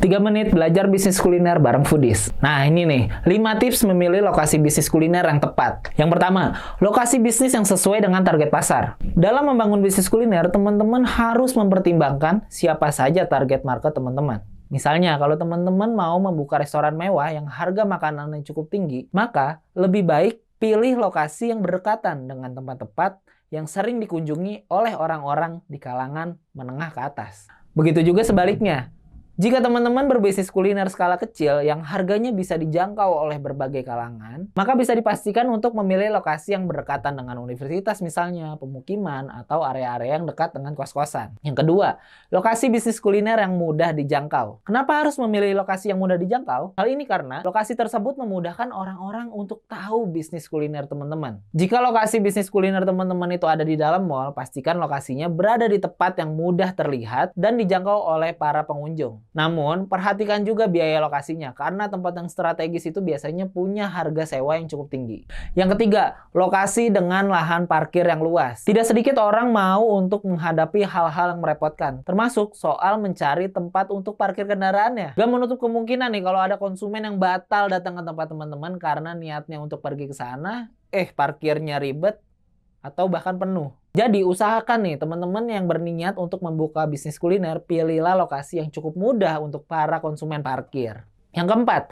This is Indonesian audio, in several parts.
3 menit belajar bisnis kuliner bareng Foodies. Nah ini nih, 5 tips memilih lokasi bisnis kuliner yang tepat. Yang pertama, lokasi bisnis yang sesuai dengan target pasar. Dalam membangun bisnis kuliner, teman-teman harus mempertimbangkan siapa saja target market teman-teman. Misalnya, kalau teman-teman mau membuka restoran mewah yang harga makanannya cukup tinggi, maka lebih baik pilih lokasi yang berdekatan dengan tempat-tempat yang sering dikunjungi oleh orang-orang di kalangan menengah ke atas. Begitu juga sebaliknya. Jika teman-teman berbisnis kuliner skala kecil yang harganya bisa dijangkau oleh berbagai kalangan, maka bisa dipastikan untuk memilih lokasi yang berdekatan dengan universitas misalnya, pemukiman, atau area-area yang dekat dengan kos-kosan. Yang kedua, lokasi bisnis kuliner yang mudah dijangkau. Kenapa harus memilih lokasi yang mudah dijangkau? Hal ini karena lokasi tersebut memudahkan orang-orang untuk tahu bisnis kuliner teman-teman. Jika lokasi bisnis kuliner teman-teman itu ada di dalam mall, pastikan lokasinya berada di tempat yang mudah terlihat dan dijangkau oleh para pengunjung. Namun, perhatikan juga biaya lokasinya, karena tempat yang strategis itu biasanya punya harga sewa yang cukup tinggi. Yang ketiga, lokasi dengan lahan parkir yang luas. Tidak sedikit orang mau untuk menghadapi hal-hal yang merepotkan, termasuk soal mencari tempat untuk parkir kendaraannya. Gak menutup kemungkinan nih kalau ada konsumen yang batal datang ke tempat teman-teman karena niatnya untuk pergi ke sana, parkirnya ribet, atau bahkan penuh. Jadi usahakan nih teman-teman yang berniat untuk membuka bisnis kuliner, pilihlah lokasi yang cukup mudah untuk para konsumen parkir. Yang keempat,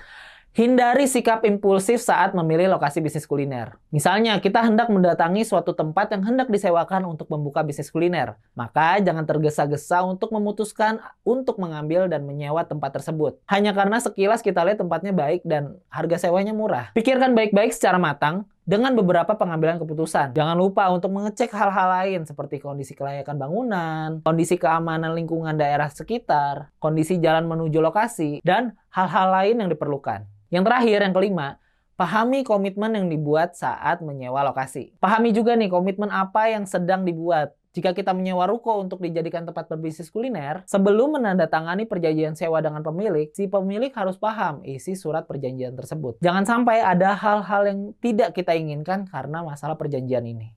hindari sikap impulsif saat memilih lokasi bisnis kuliner. Misalnya, kita hendak mendatangi suatu tempat yang hendak disewakan untuk membuka bisnis kuliner. Maka jangan tergesa-gesa untuk memutuskan untuk mengambil dan menyewa tempat tersebut. Hanya karena sekilas kita lihat tempatnya baik dan harga sewanya murah. Pikirkan baik-baik secara matang dengan beberapa pengambilan keputusan. Jangan lupa untuk mengecek hal-hal lain seperti kondisi kelayakan bangunan, kondisi keamanan lingkungan daerah sekitar, kondisi jalan menuju lokasi, dan hal-hal lain yang diperlukan. Yang terakhir, yang kelima, pahami komitmen yang dibuat saat menyewa lokasi. Pahami juga nih komitmen apa yang sedang dibuat. Jika kita menyewa ruko untuk dijadikan tempat berbisnis kuliner, sebelum menandatangani perjanjian sewa dengan pemilik, si pemilik harus paham isi surat perjanjian tersebut. Jangan sampai ada hal-hal yang tidak kita inginkan karena masalah perjanjian ini.